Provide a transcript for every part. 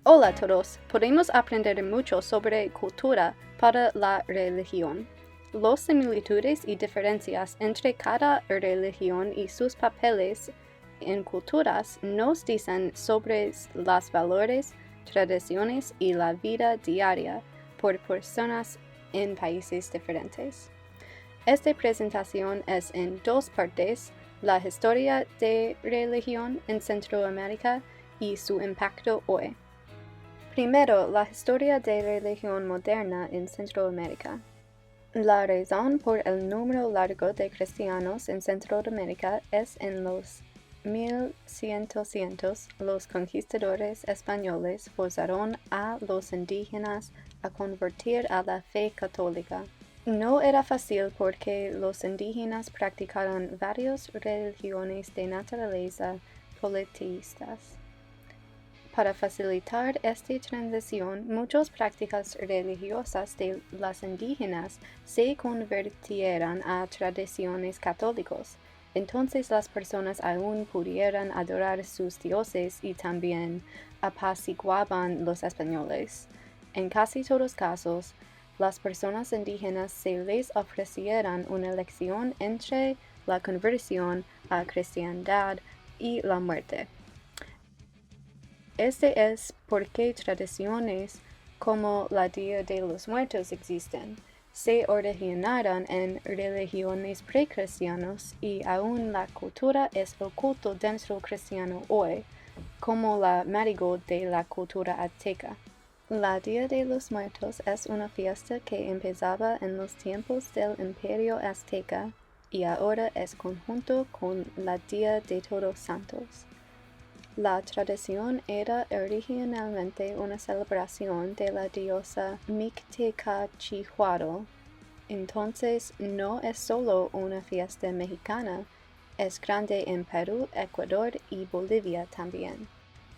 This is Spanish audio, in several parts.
Hola a todos, podemos aprender mucho sobre cultura para la religión. Las similitudes y diferencias entre cada religión y sus papeles en culturas nos dicen sobre los valores, tradiciones y la vida diaria por personas en países diferentes. Esta presentación es en dos partes: la historia de religión en Centroamérica y su impacto hoy. Primero, la historia de religión moderna en Centroamérica. La razón por el número largo de cristianos en Centroamérica es en los 1100 los conquistadores españoles forzaron a los indígenas a convertir a la fe católica. No era fácil porque los indígenas practicaron varias religiones de naturaleza politeístas. Para facilitar esta transición, muchas prácticas religiosas de los indígenas se convirtieron a tradiciones católicas. Entonces las personas aún pudieran adorar sus dioses y también apaciguaban los españoles. En casi todos los casos, las personas indígenas se les ofrecieron una elección entre la conversión a cristiandad y la muerte. Este es porque tradiciones como la Día de los Muertos existen. Se originaron en religiones precristianas y aún la cultura es oculta dentro cristiano hoy, como la marigold de la cultura azteca. La Día de los Muertos es una fiesta que empezaba en los tiempos del Imperio Azteca y ahora es conjunto con la Día de Todos Santos. La tradición era originalmente una celebración de la diosa Mictecacihuatl. Entonces no es solo una fiesta mexicana, es grande en Perú, Ecuador y Bolivia también.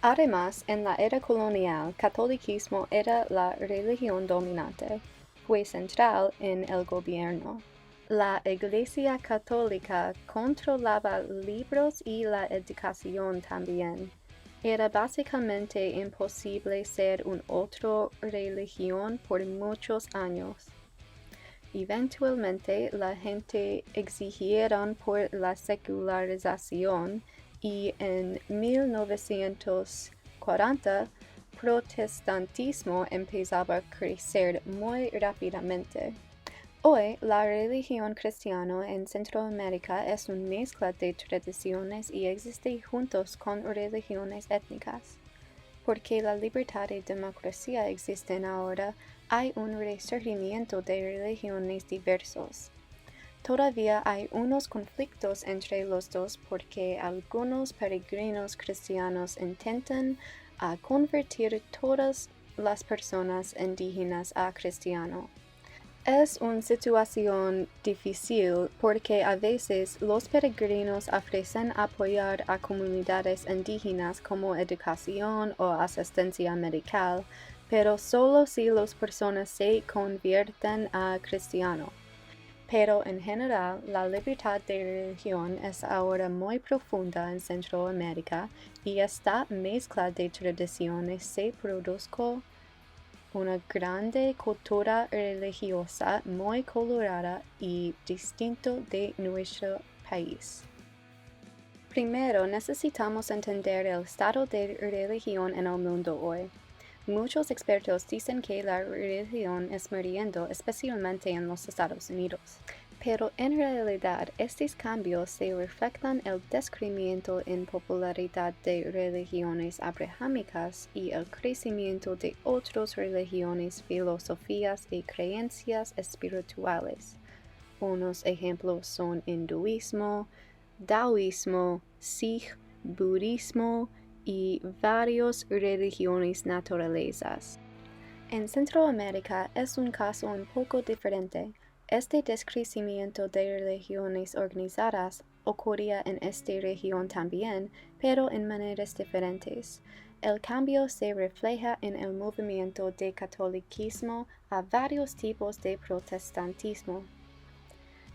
Además, en la era colonial, catolicismo era la religión dominante, fue central en el gobierno. La Iglesia Católica controlaba libros y la educación también. Era básicamente imposible ser una otra religión por muchos años. Eventualmente, la gente exigieron por la secularización y en 1940, protestantismo empezaba a crecer muy rápidamente. Hoy, la religión cristiana en Centroamérica es una mezcla de tradiciones y existe juntos con religiones étnicas. Porque la libertad y democracia existen ahora, hay un resurgimiento de religiones diversas. Todavía hay unos conflictos entre los dos porque algunos peregrinos cristianos intentan convertir todas las personas indígenas a cristiano. Es una situación difícil porque a veces los peregrinos ofrecen apoyar a comunidades indígenas como educación o asistencia médica, pero solo si las personas se convierten a cristiano. Pero en general, la libertad de religión es ahora muy profunda en Centroamérica y esta mezcla de tradiciones se produjo una grande cultura religiosa muy colorada y distinta de nuestro país. Primero, necesitamos entender el estado de religión en el mundo hoy. Muchos expertos dicen que la religión es muriendo, especialmente en los Estados Unidos. Pero en realidad, estos cambios se reflejan el decrecimiento en popularidad de religiones abrahámicas y el crecimiento de otras religiones, filosofías y creencias espirituales. Unos ejemplos son hinduismo, taoísmo, sikh, budismo y varias religiones naturalezas. En Centroamérica es un caso un poco diferente. Este decrecimiento de religiones organizadas ocurría en esta región también, pero en maneras diferentes. El cambio se refleja en el movimiento de catolicismo a varios tipos de protestantismo.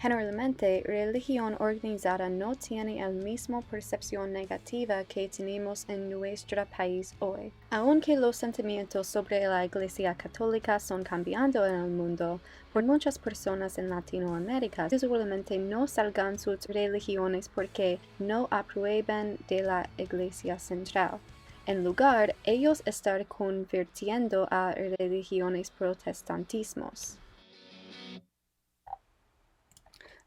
Generalmente, religión organizada no tiene la misma percepción negativa que tenemos en nuestro país hoy. Aunque los sentimientos sobre la Iglesia Católica son cambiando en el mundo, por muchas personas en Latinoamérica usualmente no salgan sus religiones porque no aprueban de la Iglesia Central. En lugar, ellos están convirtiendo a religiones protestantismos.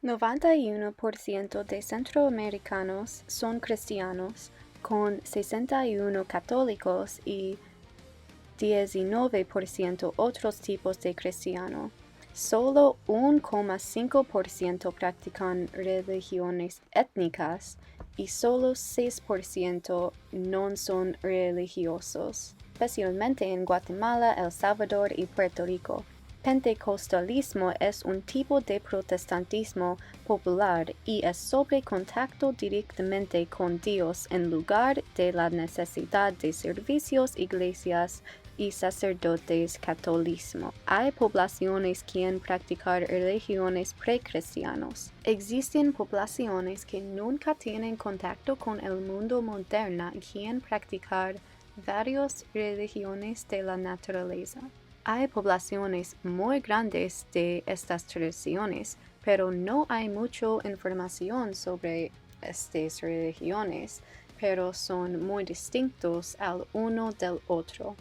91% de centroamericanos son cristianos, con 61 católicos y 19% otros tipos de cristiano. Solo 1,5% practican religiones étnicas y solo 6% no son religiosos, especialmente en Guatemala, El Salvador y Puerto Rico. Pentecostalismo es un tipo de protestantismo popular y es sobre contacto directamente con Dios en lugar de la necesidad de servicios, iglesias y sacerdotes catolicismo. Hay poblaciones que practican religiones precristianos. Existen poblaciones que nunca tienen contacto con el mundo moderno y que practican varias religiones de la naturaleza. Hay poblaciones muy grandes de estas tradiciones, pero no hay mucha información sobre estas religiones, pero son muy distintos al uno del otro.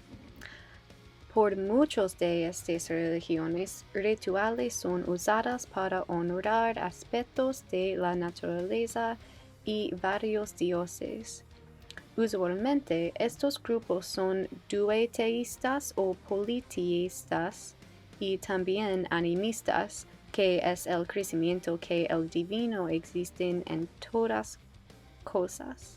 Por muchos de estas religiones, rituales son usadas para honrar aspectos de la naturaleza y varios dioses. Usualmente, estos grupos son duoteístas o politeístas y también animistas, que es el crecimiento que el divino existe en todas cosas.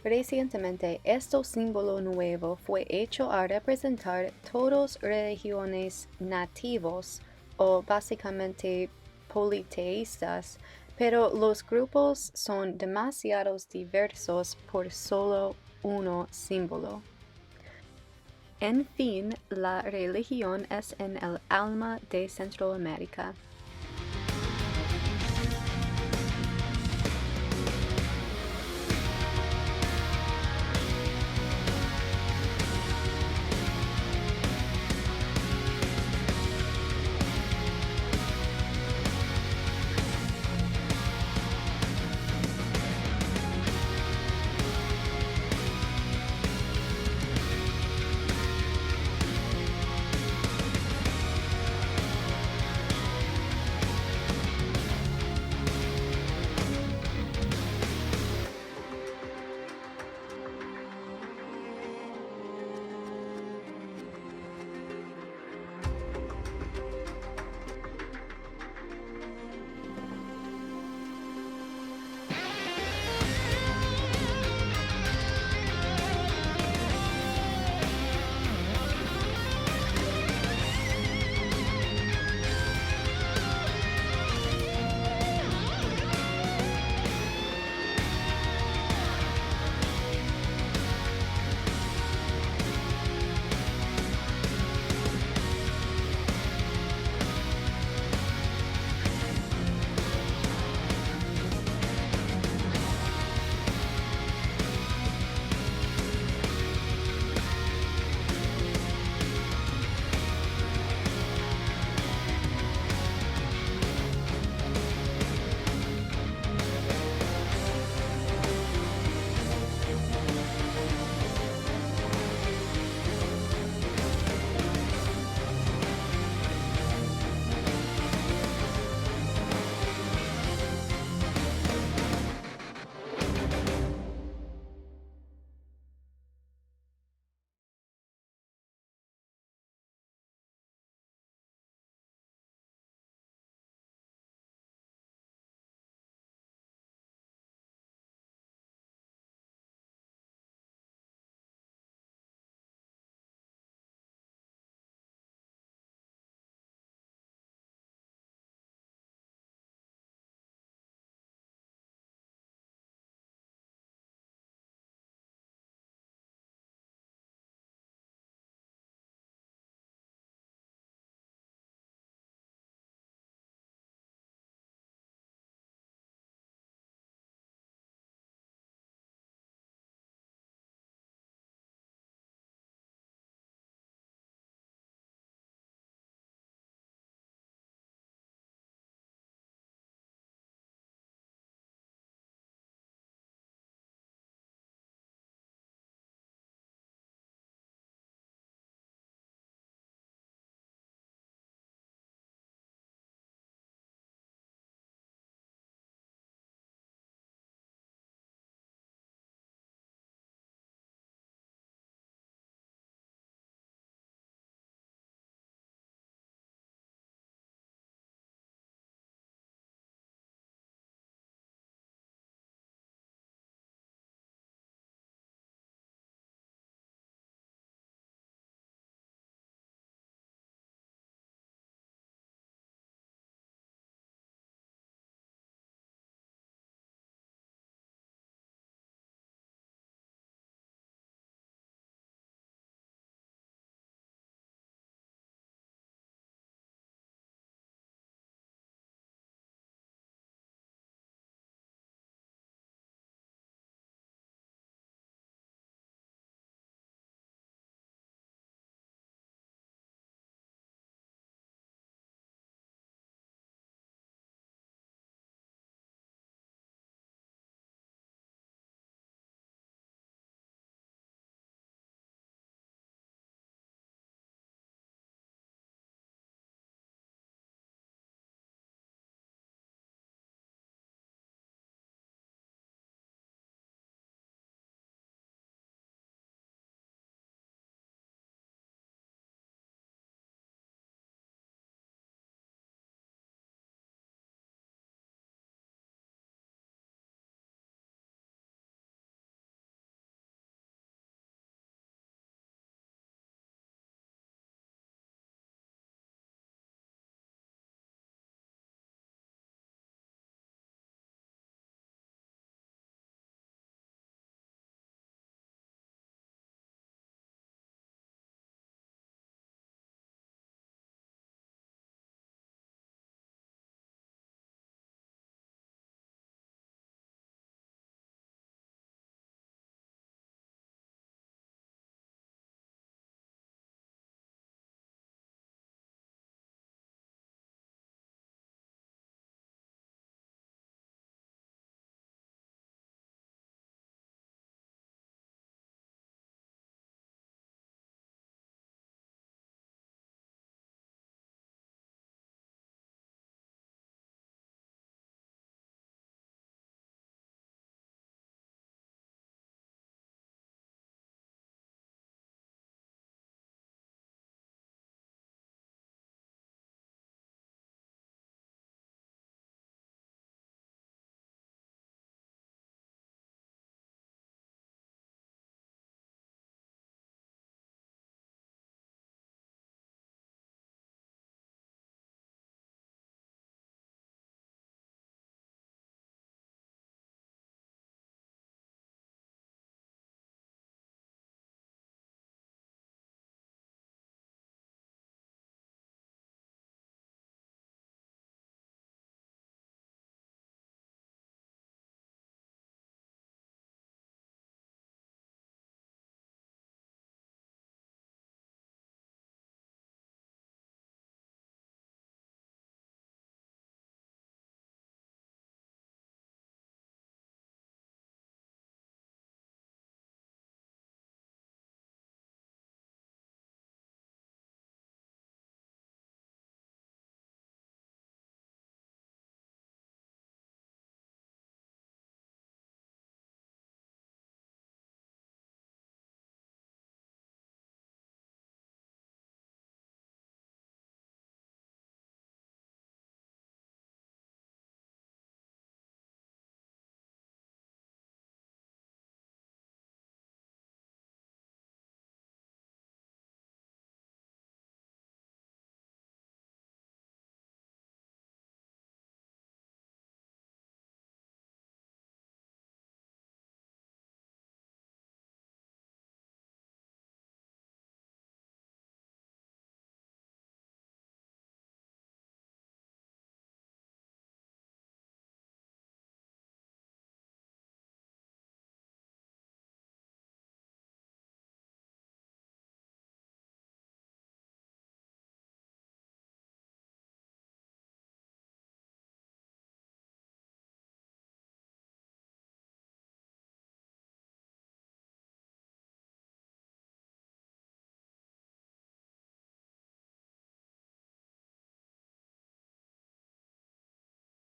Recientemente, este símbolo nuevo fue hecho a representar todas religiones nativos o básicamente politeístas, pero los grupos son demasiado diversos por solo un símbolo. En fin, la religión es en el alma de Centroamérica.